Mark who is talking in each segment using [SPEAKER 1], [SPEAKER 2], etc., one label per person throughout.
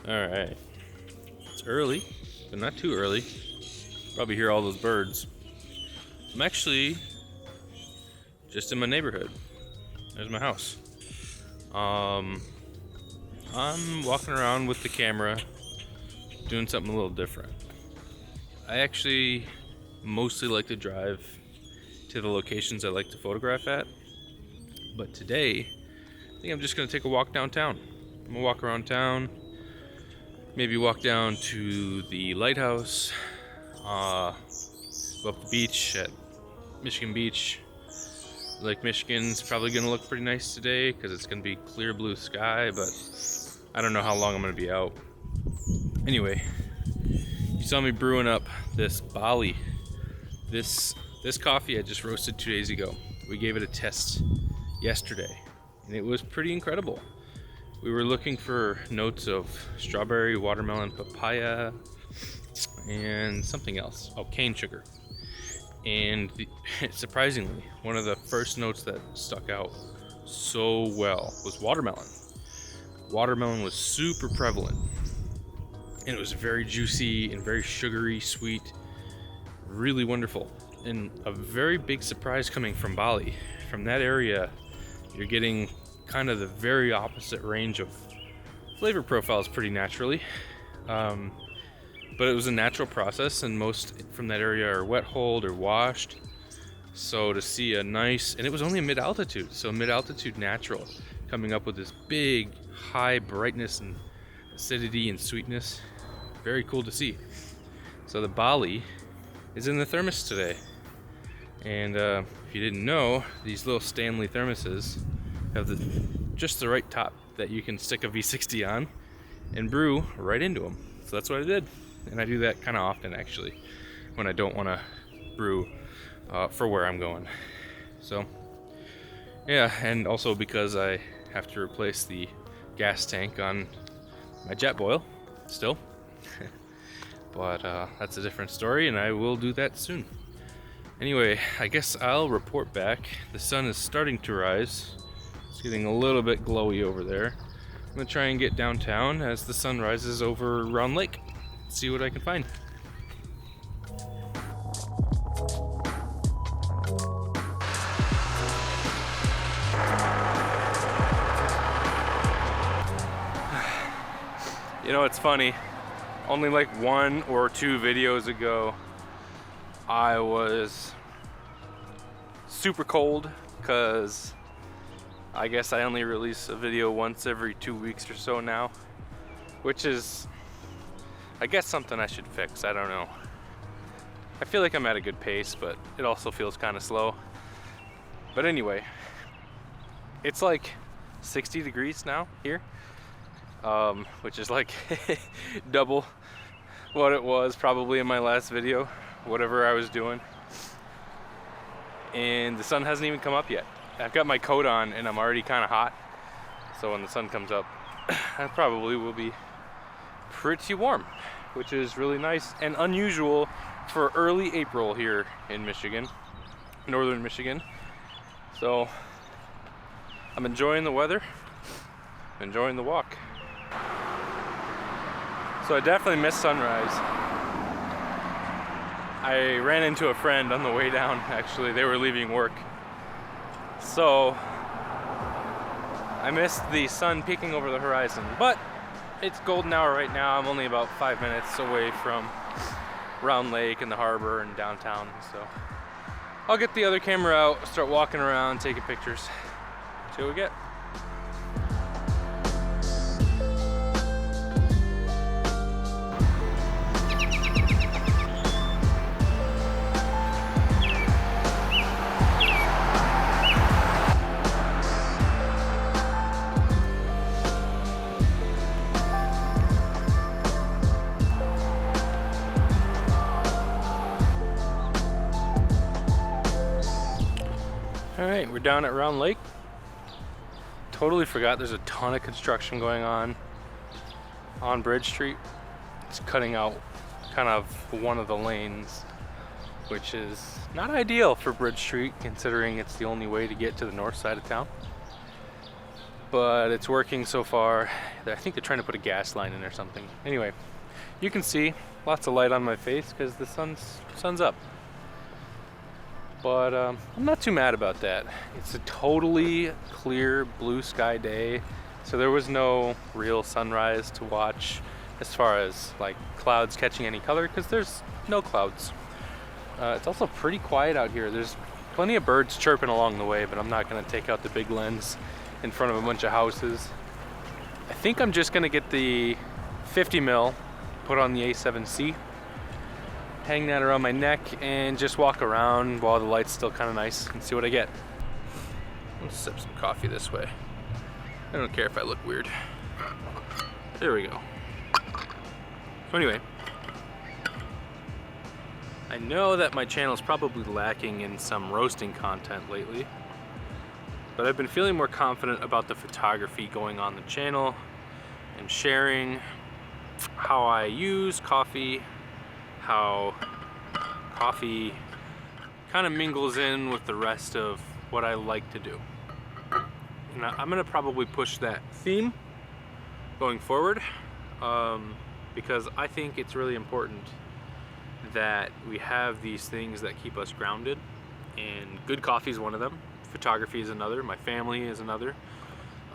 [SPEAKER 1] Alright, it's early, but not too early. Probably hear all those birds. I'm actually just in my neighborhood. There's my house. I'm walking around with the camera, doing something a little different. I actually mostly like to drive to the locations I like to photograph at, but today I think I'm just gonna take a walk downtown. I'm gonna walk around town, maybe walk down to the lighthouse, go up the beach at Michigan Beach. Lake Michigan's probably gonna look pretty nice today because it's gonna be clear blue sky, but I don't know how long I'm gonna be out. Anyway, you saw me brewing up this Bali. This coffee I just roasted 2 days ago. We gave it a test yesterday, and it was pretty incredible. We were looking for notes of strawberry, watermelon, papaya, and something else. Oh, cane sugar. And surprisingly, one of the first notes that stuck out so well was watermelon. Watermelon was super prevalent, and it was very juicy and very sugary, sweet, really wonderful. And a very big surprise coming from Bali. From that area, you're getting kind of the very opposite range of flavor profiles pretty naturally. But it was a natural process, and most from that area are wet hulled or washed. So to see a nice, and it was only a mid-altitude, so mid-altitude natural, coming up with this big, high brightness and acidity and sweetness, very cool to see. So the Bali is in the thermos today. And if you didn't know, these little Stanley thermoses have just the right top that you can stick a V60 on and brew right into them. So that's what I did. And I do that kind of often, actually, when I don't want to brew for where I'm going. So, yeah, and also because I have to replace the gas tank on my Jetboil still. But that's a different story, and I will do that soon. Anyway, I guess I'll report back. The sun is starting to rise. It's getting a little bit glowy over there. I'm going to try and get downtown as the sun rises over Round Lake. See what I can find. You know, it's funny. Only like 1 or 2 videos ago, I was super cold because I guess I only release a video once every 2 weeks or so now, which is, I guess, something I should fix. I don't know. I feel like I'm at a good pace, but it also feels kind of slow. But anyway, it's like 60 degrees now here, which is like double what it was probably in my last video, whatever I was doing. And the sun hasn't even come up yet. I've got my coat on and I'm already kind of hot. So when the sun comes up, I probably will be pretty warm, which is really nice and unusual for early April here in Michigan, northern Michigan. So I'm enjoying the weather, enjoying the walk. So I definitely missed sunrise. I ran into a friend on the way down, actually. They were leaving work. So I missed the sun peeking over the horizon, but it's golden hour right now. I'm only about 5 minutes away from Round Lake and the harbor and downtown. So I'll get the other camera out, start walking around, taking pictures. See what we get. Alright, we're down at Round Lake. Totally forgot there's a ton of construction going on Bridge Street. It's cutting out kind of one of the lanes, which is not ideal for Bridge Street considering it's the only way to get to the north side of town. but it's working so far. I think they're trying to put a gas line in or something. Anyway, you can see lots of light on my face because the sun's up. But I'm not too mad about that. It's a totally clear blue sky day, so there was no real sunrise to watch as far as like clouds catching any color, because there's no clouds. It's also pretty quiet out here. There's plenty of birds chirping along the way, but I'm not going to take out the big lens in front of a bunch of houses. I think I'm just going to get the 50 mil, put on the A7C, hang that around my neck, and just walk around while the light's still kind of nice and see what I get. Let's sip some coffee this way. I don't care if I look weird. There we go. So anyway, I know that my channel's probably lacking in some roasting content lately, but I've been feeling more confident about the photography going on the channel and sharing how I use coffee, how coffee kind of mingles in with the rest of what I like to do. And I'm gonna probably push that theme going forward, because I think it's really important that we have these things that keep us grounded, and good coffee is one of them. Photography is another. My family is another.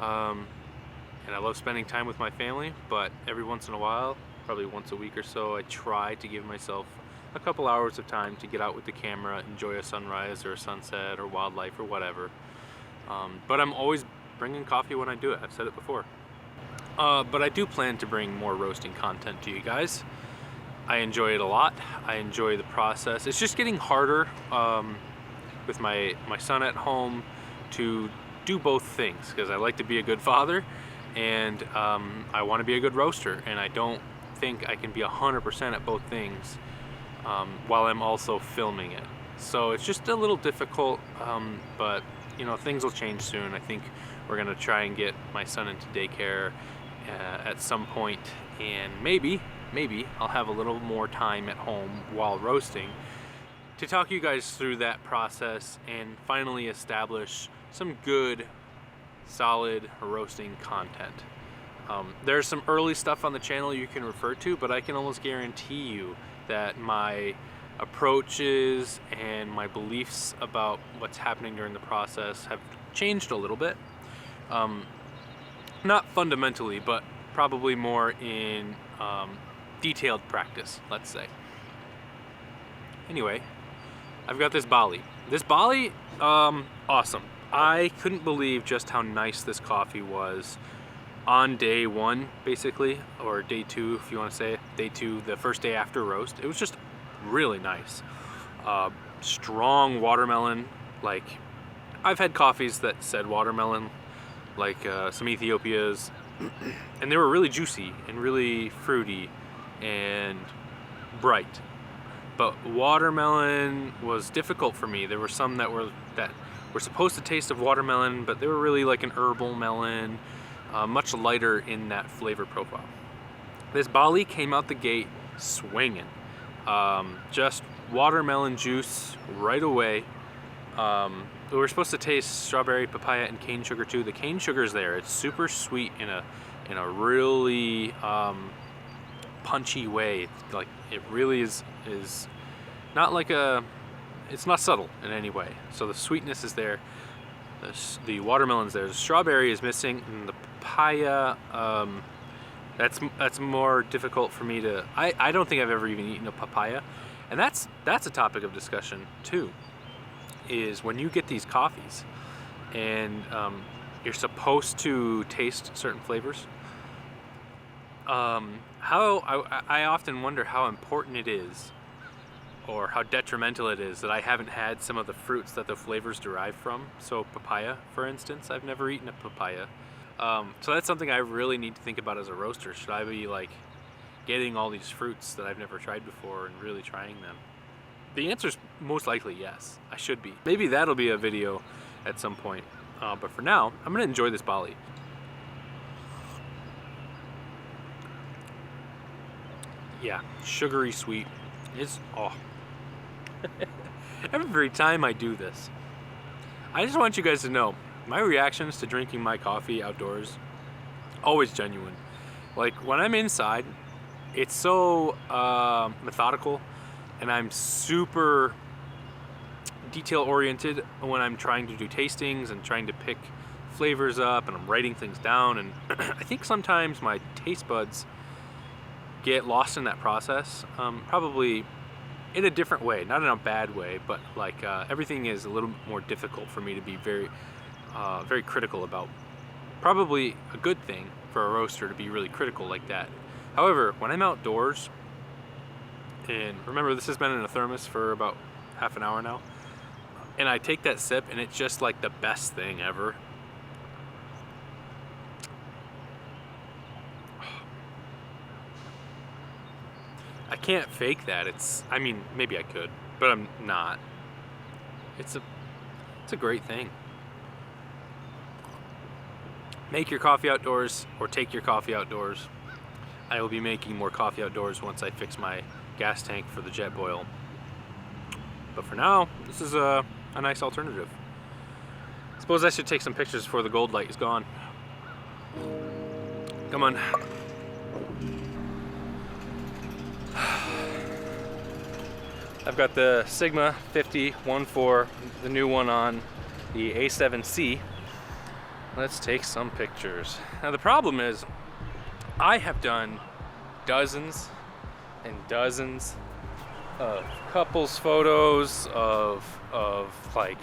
[SPEAKER 1] And I love spending time with my family, but every once in a while, probably once a week or so, I try to give myself a couple hours of time to get out with the camera, enjoy a sunrise or a sunset or wildlife or whatever. But I'm always bringing coffee when I do it. I've said it before. But I do plan to bring more roasting content to you guys. I enjoy it a lot. I enjoy the process. It's just getting harder with my son at home to do both things, because I like to be a good father and I want to be a good roaster, and I don't think I can be 100% at both things while I'm also filming it. So it's just a little difficult, but you know, things will change soon. I think we're gonna try and get my son into daycare at some point, and maybe I'll have a little more time at home while roasting to talk you guys through that process and finally establish some good, solid roasting content. There's some early stuff on the channel you can refer to, but I can almost guarantee you that my approaches and my beliefs about what's happening during the process have changed a little bit. Not fundamentally, but probably more in detailed practice, let's say. Anyway, I've got this Bali. This Bali, awesome. I couldn't believe just how nice this coffee was on day one, basically, or day two, if you want to say it. Day two, the first day after roast. It was just really nice. Strong watermelon. Like, I've had coffees that said watermelon, like some Ethiopia's, and they were really juicy and really fruity and bright. But watermelon was difficult for me. There were some that were supposed to taste of watermelon, but they were really like an herbal melon, much lighter in that flavor profile. This Bali came out the gate swinging. Just watermelon juice right away. We were supposed to taste strawberry, papaya, and cane sugar too. The cane sugar is there. It's super sweet in a really punchy way. Like, it really is not like it's not subtle in any way. So the sweetness is there. The watermelon's there. The strawberry is missing, and the papaya, that's more difficult for me to. I don't think I've ever even eaten a papaya, and that's a topic of discussion too. Is when you get these coffees and you're supposed to taste certain flavors. I often wonder how important it is, or how detrimental it is, that I haven't had some of the fruits that the flavors derive from. So papaya, for instance, I've never eaten a papaya. So that's something I really need to think about as a roaster. Should I be like getting all these fruits that I've never tried before and really trying them? The answer is most likely yes, I should be. Maybe that'll be a video at some point. But for now, I'm gonna enjoy this Bali. Yeah, sugary sweet. It's, oh. Every time I do this, I just want you guys to know,
[SPEAKER 2] My reactions to drinking my coffee outdoors, always genuine. Like when I'm inside, it's so methodical, and I'm super detail oriented when I'm trying to do tastings and trying to pick flavors up, and I'm writing things down, and I think sometimes my taste buds get lost in that process, probably in a different way, not in a bad way, but like everything is a little more difficult for me to be very critical about. Probably a good thing for a roaster to be really critical like that. However, when I'm outdoors, and remember this has been in a thermos for about half an hour now, and I take that sip and it's just like the best thing ever. I can't fake that. I mean, maybe I could, but I'm not. It's a great thing. Make your coffee outdoors or take your coffee outdoors. I will be making more coffee outdoors once I fix my gas tank for the Jetboil. But for now, this is a nice alternative. Suppose I should take some pictures before the gold light is gone. Come on. I've got the Sigma 50-1.4, the new one on the A7C. Let's take some pictures. Now the problem is, I have done dozens and dozens of couples photos, of like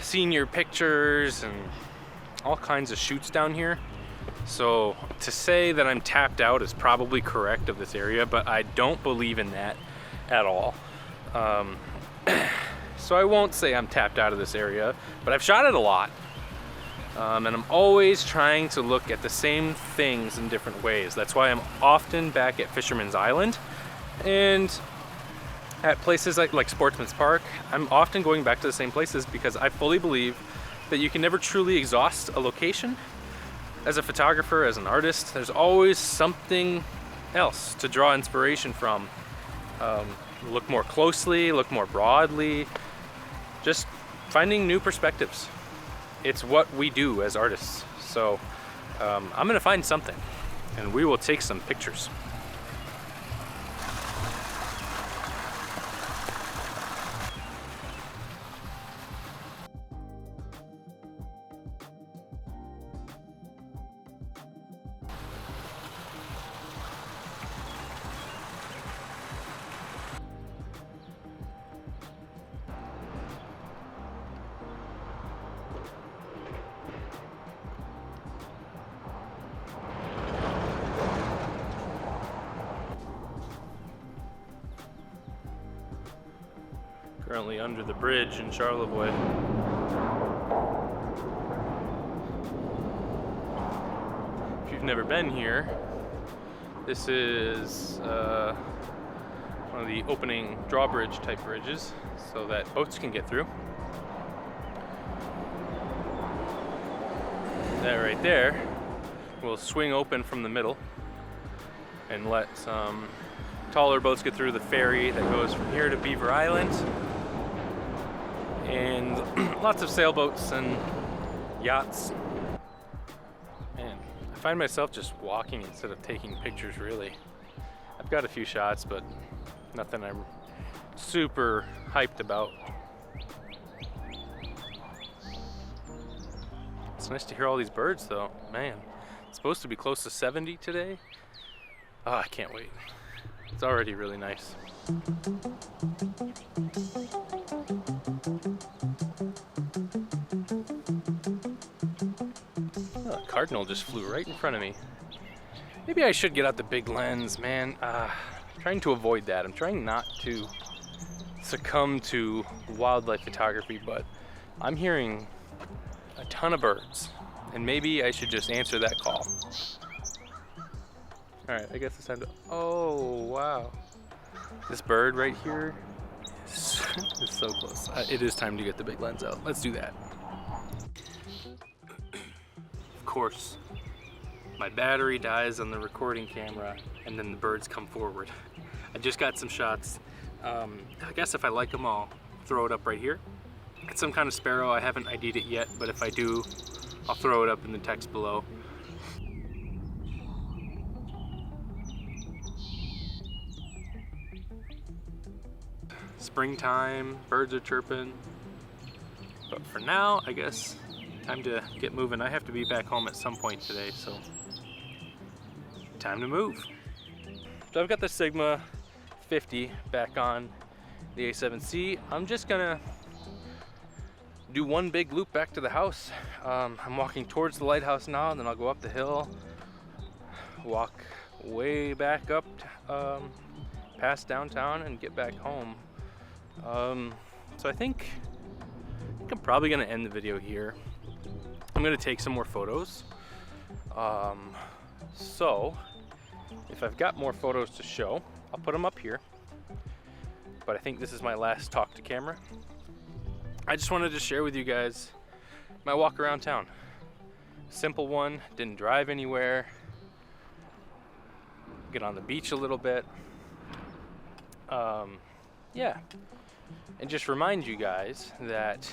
[SPEAKER 2] senior pictures and all kinds of shoots down here. So to say that I'm tapped out is probably correct of this area, but I don't believe in that at all. So I won't say I'm tapped out of this area, but I've shot it a lot. And I'm always trying to look at the same things in different ways. That's why I'm often back at Fisherman's Island and at places like Sportsman's Park. I'm often going back to the same places because I fully believe that you can never truly exhaust a location. As a photographer, as an artist, there's always something else to draw inspiration from. Look more closely, look more broadly, just finding new perspectives. It's what we do as artists. So I'm gonna find something and we will take some pictures. Currently under the bridge in Charlevoix. If you've never been here, this is one of the opening drawbridge type bridges so that boats can get through. That right there will swing open from the middle and let some taller boats get through the ferry that goes from here to Beaver Island. And lots of sailboats and yachts. Man, I find myself just walking instead of taking pictures, really. I've got a few shots, but nothing I'm super hyped about. It's nice to hear all these birds, though. Man, it's supposed to be close to 70 today. Oh, I can't wait. It's already really nice. Oh, a cardinal just flew right in front of me. Maybe I should get out the big lens, man. I'm trying to avoid that. I'm trying not to succumb to wildlife photography, but I'm hearing a ton of birds, and maybe I should just answer that call. Alright, I guess it's time to... Oh, wow. This bird right here is so close. It is time to get the big lens out. Let's do that. Of course, my battery dies on the recording camera, and then the birds come forward. I just got some shots. I guess if I like them, I'll throw it up right here. It's some kind of sparrow. I haven't ID'd it yet, but if I do, I'll throw it up in the text below. Springtime, birds are chirping. But for now, I guess, time to get moving. I have to be back home at some point today, so time to move. So I've got the Sigma 50 back on the A7C. I'm just gonna do one big loop back to the house. I'm walking towards the lighthouse now, and then I'll go up the hill, walk way back up past downtown and get back home. So I think I'm probably gonna end the video here. I'm gonna take some more photos. So if I've got more photos to show, I'll put them up here. But I think this is my last talk to camera. I just wanted to share with you guys my walk around town. Simple one, didn't drive anywhere. Get on the beach a little bit. Yeah. And just remind you guys that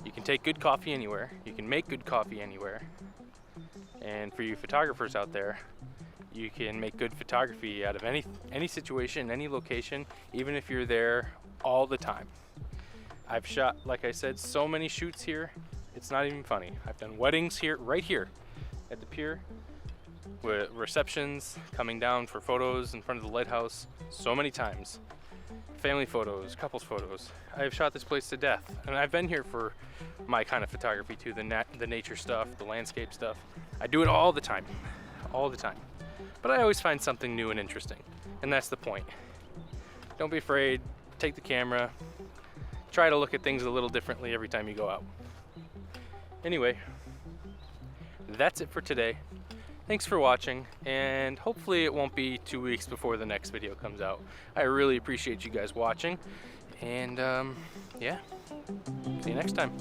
[SPEAKER 2] you can take good coffee anywhere. You can make good coffee anywhere. And for you photographers out there, you can make good photography out of any situation, any location, even if you're there all the time. I've shot, like I said, so many shoots here, it's not even funny. I've done weddings here, right here at the pier, with receptions, coming down for photos in front of the lighthouse so many times. Family photos, couples photos. I've shot this place to death, and I've been here for my kind of photography too, the nature stuff, the landscape stuff. I do it all the time, all the time. But I always find something new and interesting, and that's the point. Don't be afraid, take the camera, try to look at things a little differently every time you go out. Anyway, that's it for today. Thanks for watching, and hopefully it won't be 2 weeks before the next video comes out. I really appreciate you guys watching, and yeah, see you next time.